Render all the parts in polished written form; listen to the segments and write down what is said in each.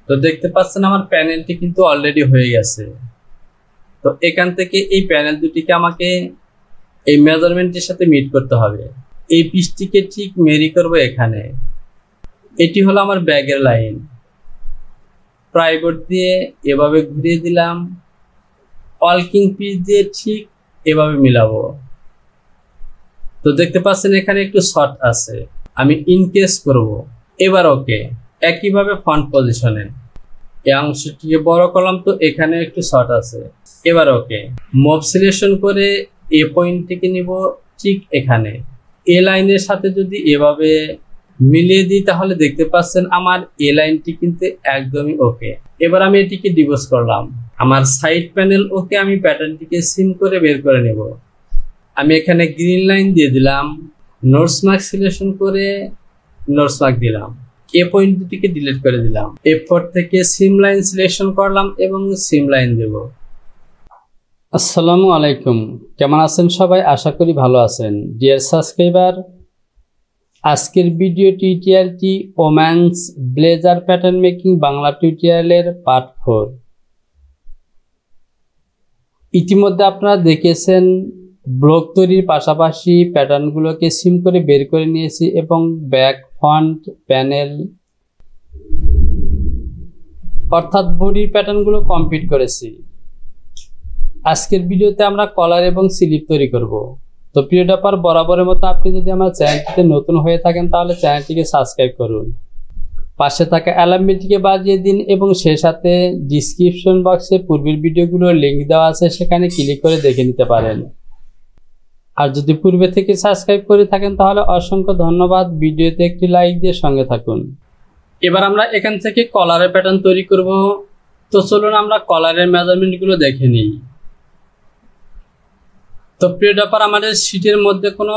তো দেখতে পাচ্ছেন আমার প্যানেলটি কিন্তু অলরেডি হয়ে গেছে। তো এখান থেকে এই প্যানেল দুটিকে আমাকে এই মেজারমেন্টের সাথে মিট করতে হবে। এই পিসটিকে ঠিক মেরি করব এখানে। এটি হলো আমার ব্যাগের লাইন। প্রাইবোর্ড দিয়ে এভাবে ঘুরিয়ে দিলাম, ওয়ার্কিং পিস দিয়ে ঠিক এভাবে মিলাবো। তো দেখতে পাচ্ছেন এখানে একটু শর্ট আছে, আমি ইনকেস করব। এবার ওকে, একইভাবে ফ্রন্ট পজিশনে এই অংশটিকে বড় করলাম, তো এখানে একটু শর্ট আছে। এবার ওকে, মুভ সিলেকশন করে এ পয়েন্টটিকে নিব ঠিক এখানে। এ লাইনের সাথে যদি এভাবে মিলিয়ে দিই তাহলে দেখতে পাচ্ছেন আমার এ লাইনটি কিন্তু একদমই ওকে। এবার আমি এটিকে ডিবোস করলাম। আমার সাইড প্যানেল ওকে, আমি প্যাটার্নটিকে সিম করে বের করে নেব। আমি এখানে গ্রিন লাইন দিয়ে দিলাম, নোটস মার্ক সিলেকশন করে নোটস মার্ক দিলাম, এ পয়েন্ট দুটিকে ডিলিট করে দিলাম। F4 থেকে সিম লাইন সিলেকশন করলাম এবং সিম লাইন দেব। আসসালামু আলাইকুম, কেমন আছেন সবাই? আশা করি ভালো আছেন। ডিয়ার সাবস্ক্রাইবার, আজকের ভিডিও টিউটোরিয়ালটি woman's blazer pattern making Bangla টিউটোরিয়ালের পার্ট 4। ইতিমধ্যে আপনারা দেখেছেন ব্লক তৈরির পাশাপাশি প্যাটার্নগুলোকে সিম করে বের করে নিয়েছি এবং ব্যাক, ফ্রন্ট, প্যানেল অর্থাৎ বডির প্যাটার্নগুলো কমপ্লিট করেছি। আজকের ভিডিওতে আমরা কলার এবং স্লিভ তৈরি করব। তো প্রিয় ডাপার, বরাবরের মতো আপনি যদি আমার চ্যানেলটিতে নতুন হয়ে থাকেন তাহলে চ্যানেলটিকে সাবস্ক্রাইব করুন, পাশে থাকা অ্যালার্ম বেলটিকে বাজিয়ে দিন এবং সেই সাথে ডিসক্রিপশন বক্সে পূর্বের ভিডিওগুলোর লিঙ্ক দেওয়া আছে, সেখানে ক্লিক করে দেখে নিতে পারেন। আর যদি পূর্বে থেকে সাবস্ক্রাইব করে থাকেন তাহলে অসংখ্য ধন্যবাদ। ভিডিওতে একটি লাইক দিয়ে সঙ্গে থাকুন। এবার আমরা এখান থেকে কলারের প্যাটার্ন তৈরি করব। তো চলুন আমরা কলারের মেজারমেন্টগুলো দেখে নিই। তো প্রিয় ডাপার, আমাদের শীটের মধ্যে কোনো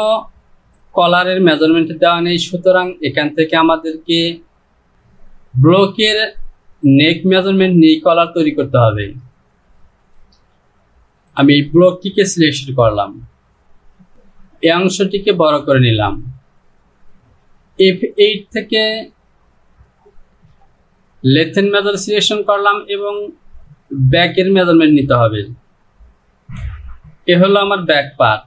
কলারের মেজারমেন্ট দেওয়া নেই, সুতরাং এখান থেকে আমাদেরকে ব্লকের নেক মেজারমেন্ট নিয়ে কলার তৈরি করতে হবে। আমি এই ব্লকটিকে সিলেকশন করলাম, এই অংশটিকে বড় করে নিলাম। F8 থেকে লেথেন মেজার সিলেকশন করলাম এবং ব্যাকের মেজারমেন্ট নিতে হবে। এ হলো আমার ব্যাক পার্ট।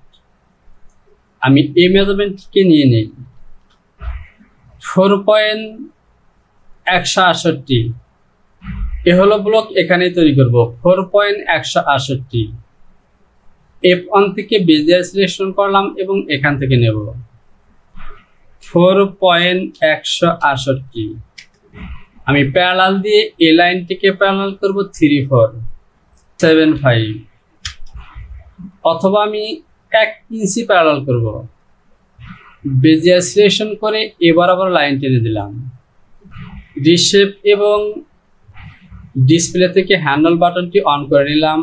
আমি এই মেজারমেন্টকে নিয়ে নিই 4.168। এ হলো ব্লক, এখানেই তৈরি করব 4.168। F1 থেকে বেজিয়ার সিলেকশন করলাম এবং এখান থেকে নেব 4.168। আমি প্যারালাল দিয়ে এই লাইনটিকে প্যারালাল করব 3475, অথবা আমি 1 ইঞ্চি প্যারালাল করব। বেজিয়ার সিলেকশন করে এবার আবার লাইন টেনে দিলাম। রিশেপ এবং ডিসপ্লে থেকে হ্যান্ডেল বাটনটি অন করে নিলাম।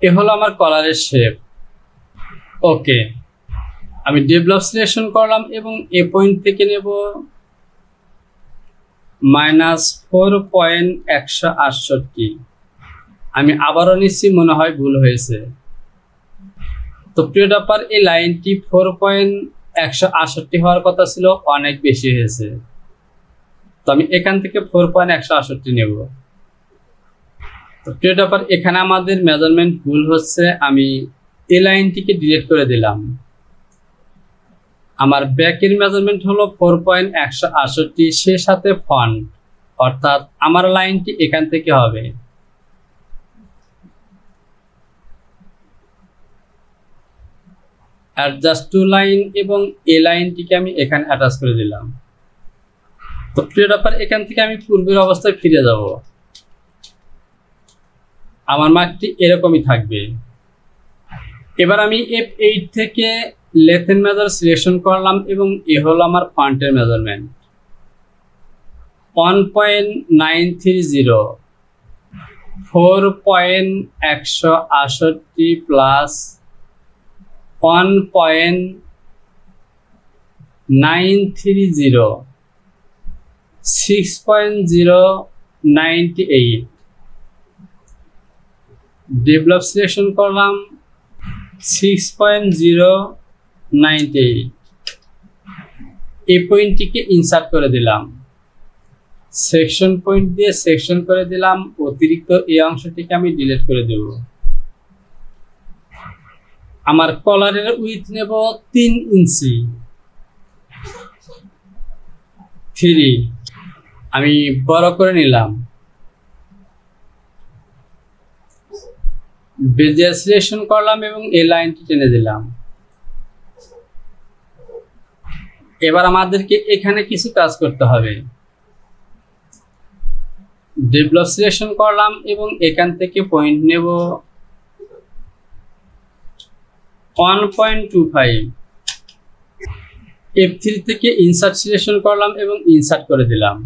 এ হলো আমার কলারের শেপ। ওকে, আমি ডেভেলপ সিলেকশন করলাম এবং এ পয়েন্ট থেকে নেব -4.168। আমি আবারও নিচ্ছি, মনে হয় ভুল হয়েছে। তো প্রিয় ডাপার, এই লাইনটি 4.168 হওয়ার কথা ছিল, অনেক বেশি হয়েছে। তো আমি এখান থেকে 4.168 নেব। তো প্রিয় ডাপার, এখানে আমাদের মেজারমেন্ট ভুল হচ্ছে, আমি এই লাইনটিকে ডিলিট করে দিলাম। আমার ব্যাকের মেজারমেন্ট হলো 4.168, সে সাথে ফ্রন্ট, অর্থাৎ আমার লাইনটি এখান থেকে হবে। অ্যাডজাস্ট টু লাইন এবং এই লাইনটিকে আমি এখানে অ্যাটাচ করে দিলাম। তো প্রিয় ডাপার, এখান থেকে আমি পূর্বের অবস্থায় ফিরে যাব। আমার মার্কটি এরকমই থাকবে। এবার আমি F8 থেকে লেথেন মেজার সিলেকশন করলাম এবং এ হলো আমার ফ্রন্টের মেজারমেন্ট 1.930। 4.168 প্লাস 1.930 6.098। ডেভেলপ সিলেকশন করলাম 6.098। এই পয়েন্টটিকে ইনসার্ট করে দিলাম। সেকশন পয়েন্ট দিয়ে সেকশন করে দিলাম, অতিরিক্ত এই অংশটিকে আমি ডিলিট করে দেব। আমার কলারের উইথ নেব 3 ইঞ্চি, 3 আমি বড় করে নিলাম। বেজিয়ার সিলেকশন করলাম এবং এই লাইনটি টেনে দিলাম। এবার আমাদেরকে এখানে কিছু কাজ করতে হবে। ডেভেলপ সিলেকশন করলাম এবং এখান থেকে পয়েন্ট নেব 1.25। F3 থেকে ইনসার্ট সিলেকশন করলাম এবং ইনসার্ট করে দিলাম।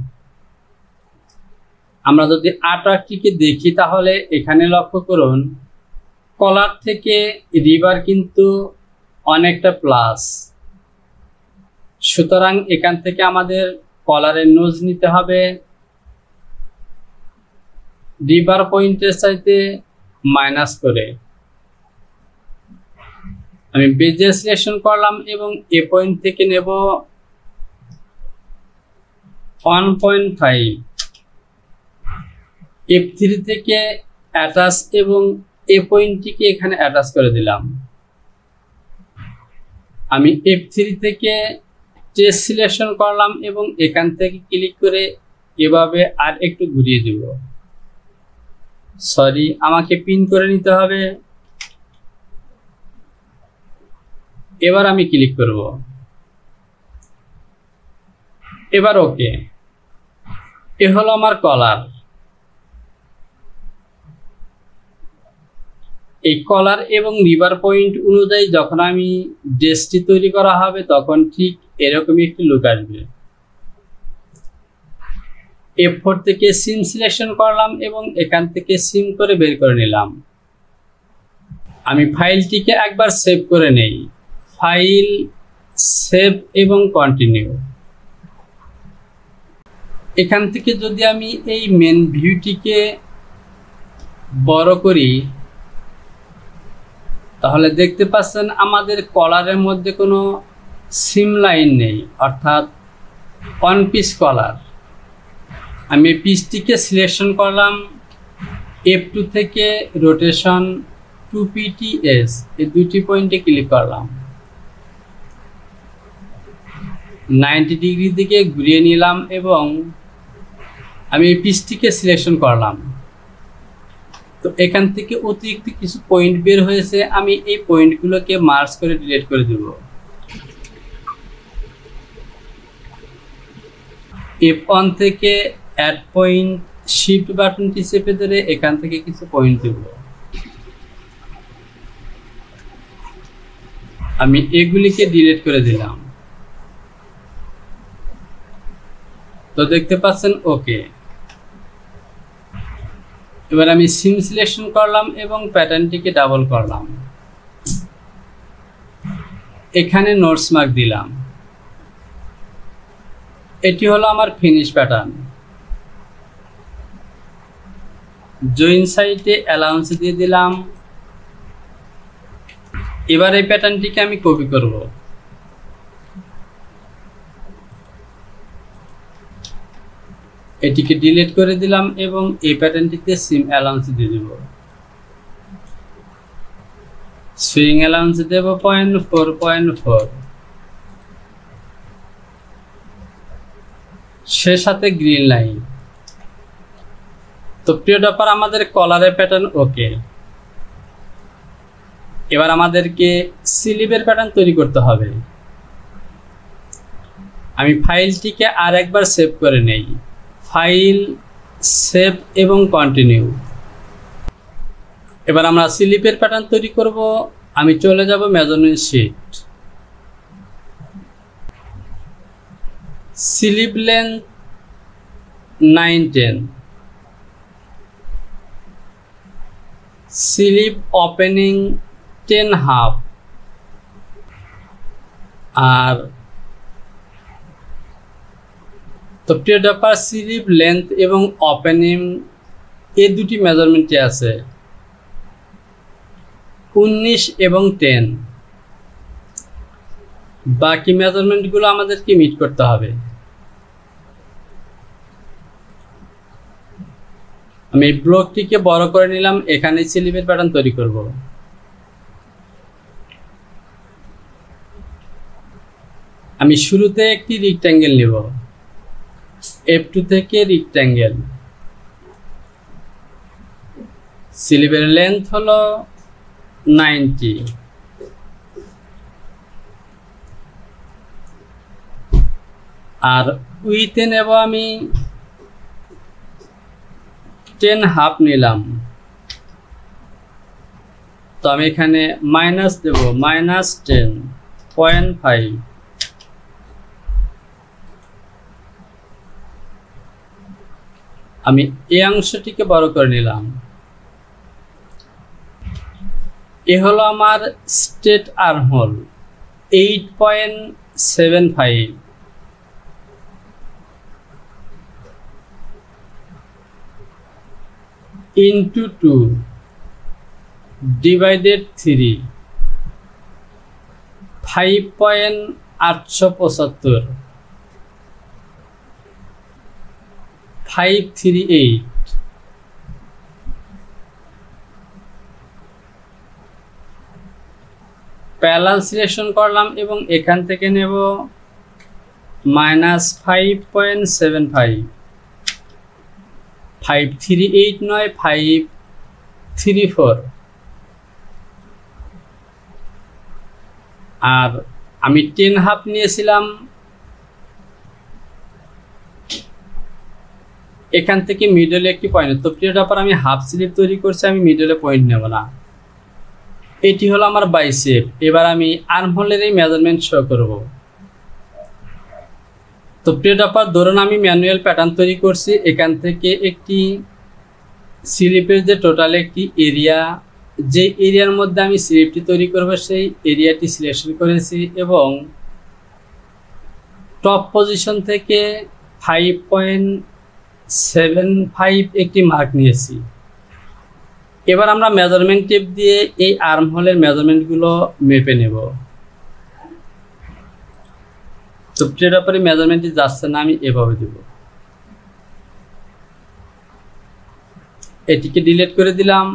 আমরা যদি আর্টওয়ার্কটিকে দেখি তাহলে এখানে লক্ষ্য করুন, কলার থেকে রিভার কিন্তু অনেকটা প্লাস, সুতরাং এখান থেকে আমাদের কলারের নোজ নিতে হবে রিভার পয়েন্টের চাইতে মাইনাস করে। আমি বেজিয়ার সিলেকশন করলাম এবং এ পয়েন্ট থেকে নেব 1.5। F3 থেকে অ্যাটাচ এবং এ পয়েন্টটিকে এখানে অ্যাটাচ করে দিলাম। আমি F3 থেকে ট্রেস সিলেকশন করলাম এবং এখান থেকে ক্লিক করে এভাবে আর একটু ঘুরিয়ে দেব। সরি, আমাকে পিন করে নিতে হবে। এবার আমি ক্লিক করব, এবার ওকে। এ হলো আমার কলার। এই কলার এবং রিভার পয়েন্ট অনুযায়ী যখন আমি ড্রেসটি তৈরি করা হবে তখন ঠিক এরকমই একটি লুক আসবে। F4 থেকে সিম সিলেকশন করলাম এবং এখান থেকে সিম করে বের করে নিলাম। আমি ফাইলটিকে একবার সেভ করে নেই। ফাইল, সেভ এবং কন্টিনিউ। এখান থেকে যদি আমি এই মেন ভিউটিকে বড় করি তাহলে দেখতে পাচ্ছেন আমাদের কলারের মধ্যে কোনো সিম লাইন নেই, অর্থাৎ ওয়ান পিস কলার। আমি পিসটিকে সিলেকশন করলাম, F2 থেকে রোটেশন 2PTS এই দুটি পয়েন্টে ক্লিক করলাম, 90 ডিগ্রি দিকে ঘুরিয়ে নিলাম এবং আমি এই পিসটিকে সিলেকশন করলাম। তো এখান থেকে অতিরিক্ত কিছু পয়েন্ট বের হয়েছে, আমি এই পয়েন্টগুলোকে মার্জ করে ডিলিট করে দেব। F1 থেকে অ্যাড পয়েন্ট শিফট বাটনটি চেপে ধরে এখান থেকে কিছু পয়েন্ট দেব। আমি এগুলিকে ডিলিট করে দিলাম। তো দেখতে পাচ্ছেন ওকে। এবার আমি সিম সিলেকশন করলাম এবং প্যাটার্নটিকে ডাবল করলাম, এখানে নোটস মার্ক দিলাম। এটি হলো আমার ফিনিশ প্যাটার্ন। জয়েন সাইটে অ্যালাউন্স দিয়ে দিলাম। এবার এই প্যাটার্নটিকে আমি কপি করব। এটিকে ডিলিট করে দিলাম এবং এই প্যাটার্নটিতে সিম অ্যালাউন্স দিয়ে দেব। সুইং অ্যালাউন্স দেব 0.4.4, সে সাথে গ্রিন লাইন। তো প্রিয় ডপার, আমাদের কলারের প্যাটার্ন ওকে। এবার আমাদেরকে স্লিভের প্যাটার্ন তৈরি করতে হবে। আমি ফাইলটিকে আর একবার সেভ করে নেই। ফাইল, সেভ এবং কন্টিনিউ। এবার আমরা স্লিভের প্যাটার্ন তৈরি করব। আমি চলে যাব measurement sheet. Sleeve length 9-10, sleeve opening 10.5, আর তো প্রিয় ডপার, স্লিভ লেন্থ এবং ওপেনিং এই দুটি মেজারমেন্টে আছে 19 এবং 10। বাকি মেজারমেন্টগুলো আমাদেরকে মিট করতে হবে। আমি এই ব্লকটিকে বড় করে নিলাম, এখানে স্লিপের প্যাটার্ন তৈরি করব। আমি শুরুতে একটি রেক্ট্যাঙ্গেল নিব, F2 থেকে রেক্ট্যাঙ্গেল, স্লিপের লেন্থ হলো 90, আর উইথে নেব আমি 10.5 নিলাম। তো আমি এখানে মাইনাস দেব, -10.5। আমি এই অংশটিকে বড় করে নিলাম। এ হলো আমার straight armhole 8.75, into 2 divided 3, 5.875, 538। Parallel selection করলাম এবং এখান থেকে নেব -5.75, 538 নয় 534। আর আমি 10.5 নিয়েছিলাম, এখান থেকে মিডলে একটি পয়েন্ট। তো প্রিয়টার পর আমি হাফ স্লিপ তৈরি করছি, আমি মিডলে পয়েন্ট নেব না। এটি হলো আমার বাইসেপ। এবার আমি আর্মহোলের এই মেজারমেন্ট শো করব। তো প্রিয়টার পর ধরুন আমি ম্যানুয়াল প্যাটার্ন তৈরি করছি, এখান থেকে একটি স্লিপের যে টোটাল একটি এরিয়া, যে এরিয়ার মধ্যে আমি স্লিপটি তৈরি করব সেই এরিয়াটি সিলেকশন করেছি এবং টপ পজিশন থেকে 5.75 একটি মার্ক নিয়েছি। এবার আমরা মেজারমেন্ট টেপ দিয়ে এই আর্মহোলের মেজারমেন্টগুলো মেপে নেব। তো প্রিয়টার পরে মেজারমেন্টটি যাচ্ছে না, আমি এভাবে দেব। এটিকে ডিলিট করে দিলাম।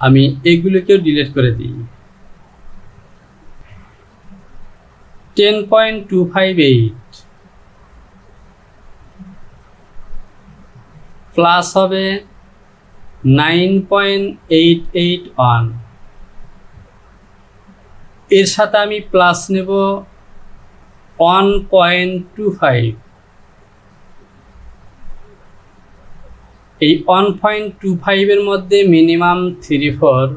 আমি এগুলোকেও ডিলিট করে দিই। 10.258 প্লাস হবে 9.881, এর সাথে আমি প্লাস নেব 1.25। এই 1.25 এর মধ্যে মিনিমাম 3/4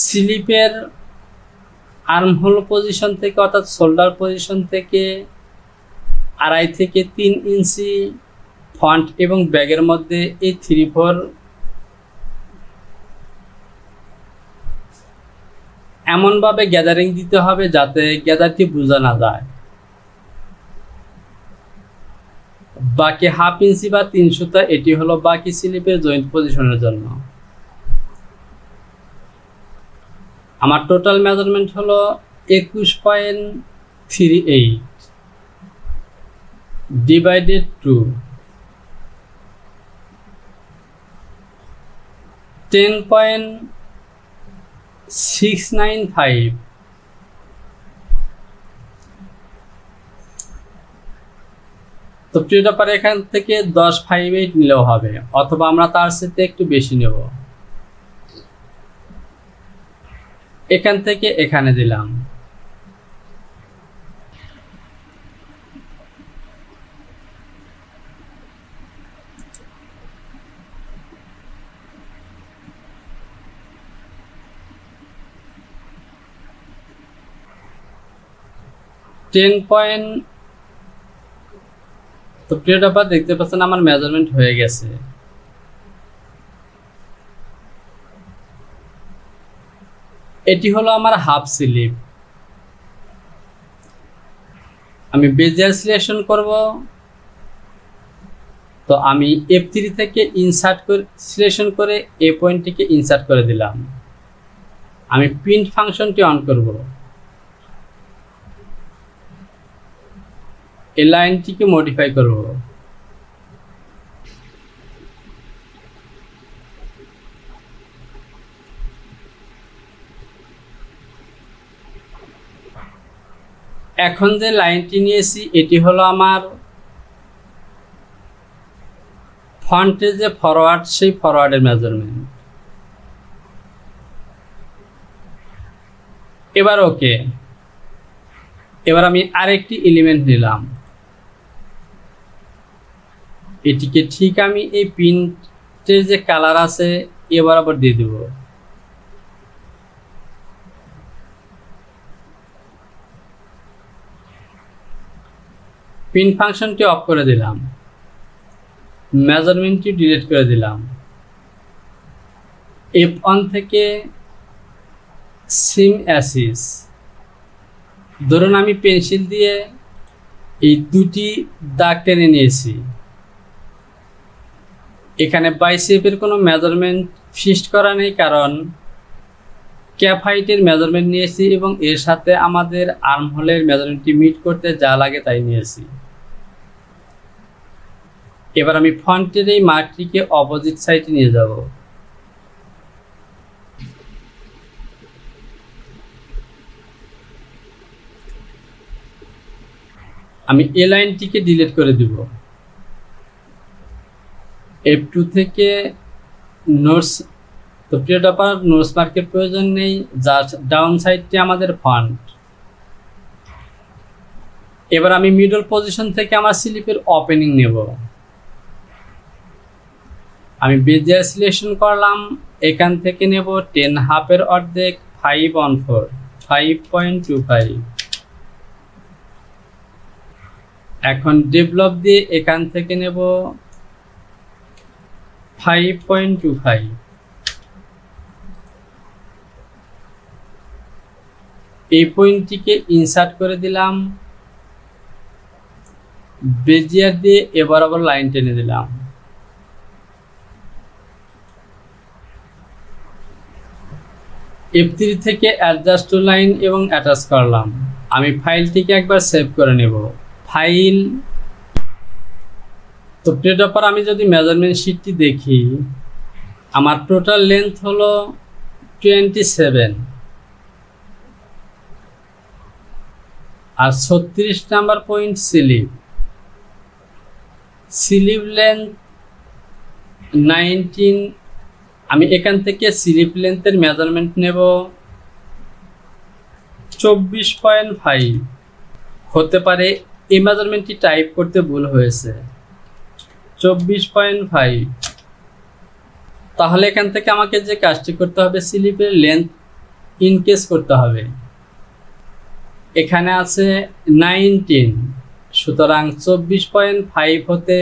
স্লিপের আর্মহোল পজিশন থেকে অর্থাৎ শোল্ডার পজিশন থেকে 2.5 থেকে 3 ইঞ্চি ফ্রন্ট এবং ব্যাগের মধ্যে এই 3/4 এমনভাবে গ্যাদারিং দিতে হবে যাতে গ্যাদারটি বোঝা না যায়। বাকি হাফ ইঞ্চি বা 3 সুতা, এটি হলো বাকি স্লিপের জয়েন্ট পজিশনের জন্য। আমার টোটাল মেজারমেন্ট হলো 21.38 ডিভাইডেড 2, 10.695। তো প্রিয়টা পারে এখান থেকে 10.58 নিলেও হবে, অথবা আমরা তার সাথে একটু বেশি নেব। এখান থেকে এখানে দিলাম। তো প্রিয়টা পা দেখতে পাচ্ছেন আমার মেজারমেন্ট হয়ে গেছে। এটি হলো আমার হাফ স্লিপ। আমি বেজিয়ার সিলেকশন করব। তো আমি F3 থেকে ইনসার্ট করে সিলেকশন করে এ পয়েন্টটিকে ইনসার্ট করে দিলাম। আমি প্রিন্ট ফাংশনটি অন করব। এই লাইনটিকে মডিফাই করব। এখন যে লাইনটি নিয়েছি এটি হলো আমার ফন্টের যে ফরওয়ার্ড, সেই ফরওয়ার্ডের মেজারমেন্ট। এবার ওকে। এবার আমি আরেকটি এলিমেন্ট নিলাম, এটিকে ঠিক আমি এই প্রিন্টের যে কালার আছে এ বরাবর দিয়ে দেব। প্রিন্ট ফাংশনটি অফ করে দিলাম, মেজারমেন্টটি ডিলিট করে দিলাম। F1 থেকে সিম অ্যাসিস, ধরুন আমি পেন্সিল দিয়ে এই দুটি দাগ টেনে নিয়েছি। এখানে বাইসেপের কোনো মেজারমেন্ট ফিক্সড করা নেই, কারণ ক্যাপ হাইটের মেজারমেন্ট নিয়েছি এবং এর সাথে আমাদের আর্ম হোলের মেজারমেন্টটি মিট করতে যা লাগে তাই নিয়েছি। এবার আমি ফন্টের এই মার্কটিকে অপোজিট সাইডে নিয়ে যাব। আমি এ লাইনটিকে ডিলিট করে দিব। F2 থেকে নোটস, তো প্রিয় টপার নোটস মার্কের প্রয়োজন নেই, জাস্ট ডাউন সাইডটি আমাদের ফন্ট। এবার আমি মিডল পজিশন থেকে আমার স্লিপের ওপেনিং নেব। আমি বেজিয়ার সিলেকশন করলাম, এখান থেকে নেব 10/2 অর্ধেক 5/4 5.25। এখন ডেভেলপ দিয়ে এখান থেকে নেব 5.25। এই পয়েন্টটিকে ইনসার্ট করে দিলাম, বেজিয়ার দিয়ে এবার আবার লাইন টেনে দিলাম। F3 থেকে অ্যাডজাস্ট টু লাইন এবং অ্যাটাচ করলাম। আমি ফাইলটিকে একবার সেভ করে নেব। ফাইল, তো প্রিয় টপার আমি যদি মেজারমেন্ট শিটটি দেখি, আমার টোটাল লেন্থ হলো 27 আর 36 নাম্বার পয়েন্ট স্লিপ লেন্থ 19। আমি এখান থেকে স্লিপ লেন্থের মেজারমেন্ট নেব 24.5। হতে পারে এই মেজারমেন্টটি টাইপ করতে ভুল হয়েছে, 24.5। তাহলে এখান থেকে আমাকে যে কাজটি করতে হবে, স্লিপের লেন্থ ইনকেস করতে হবে। এখানে আছে 19, সুতরাং 24.5 হতে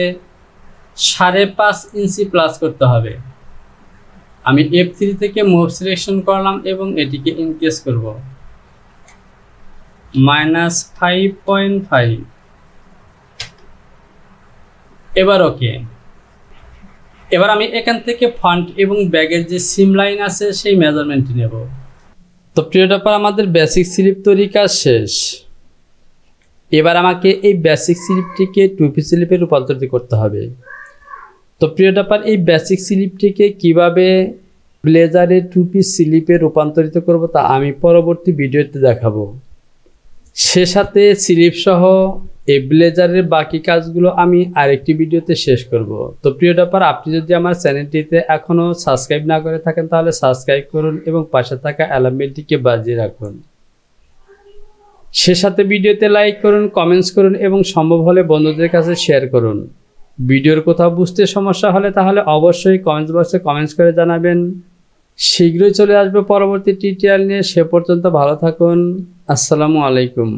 5.5 ইঞ্চি প্লাস করতে হবে। আমি F3 থেকে মুভ সিলেকশন করলাম এবং এটিকে ইনকেস করব, -5.5। এবার ওকে। এবার আমি এখান থেকে ফন্ট এবং ব্যাগের যে সিম লাইন আছে সেই মেজারমেন্টটি নেব। তো প্রিয় টপার আমাদের বেসিক স্লিপ তৈরি কাজ শেষ। এবার আমাকে এই বেসিক স্লিপটিকে টুপি স্লিপে রূপান্তরিত করতে হবে। তো প্রিয় টপার এই বেসিক স্লিপটিকে কিভাবে ব্লেজারের টুপি স্লিপে রূপান্তরিত করব তা আমি পরবর্তী ভিডিওতে দেখাবো। সে সাথে স্লিপ সহ এই ব্লেজারের বাকি কাজগুলো আমি আরেকটি ভিডিওতে শেষ করব। তো প্রিয় টপার আপনি যদি আমার চ্যানেলটিতে এখনও সাবস্ক্রাইব না করে থাকেন তাহলে সাবস্ক্রাইব করুন এবং পাশে থাকা অ্যালার্ম বেলটিকে বাজিয়ে রাখুন। সে সাথে ভিডিওতে লাইক করুন, কমেন্টস করুন এবং সম্ভব হলে বন্ধুদের কাছে শেয়ার করুন। ভিডিওর কোথাও বুঝতে সমস্যা হলে তাহলে অবশ্যই কমেন্টস বক্সে কমেন্টস করে জানাবেন। শীঘ্রই চলে আসবে পরবর্তী টিউটোরিয়াল নিয়ে। সে পর্যন্ত ভালো থাকুন। আসসালামু আলাইকুম।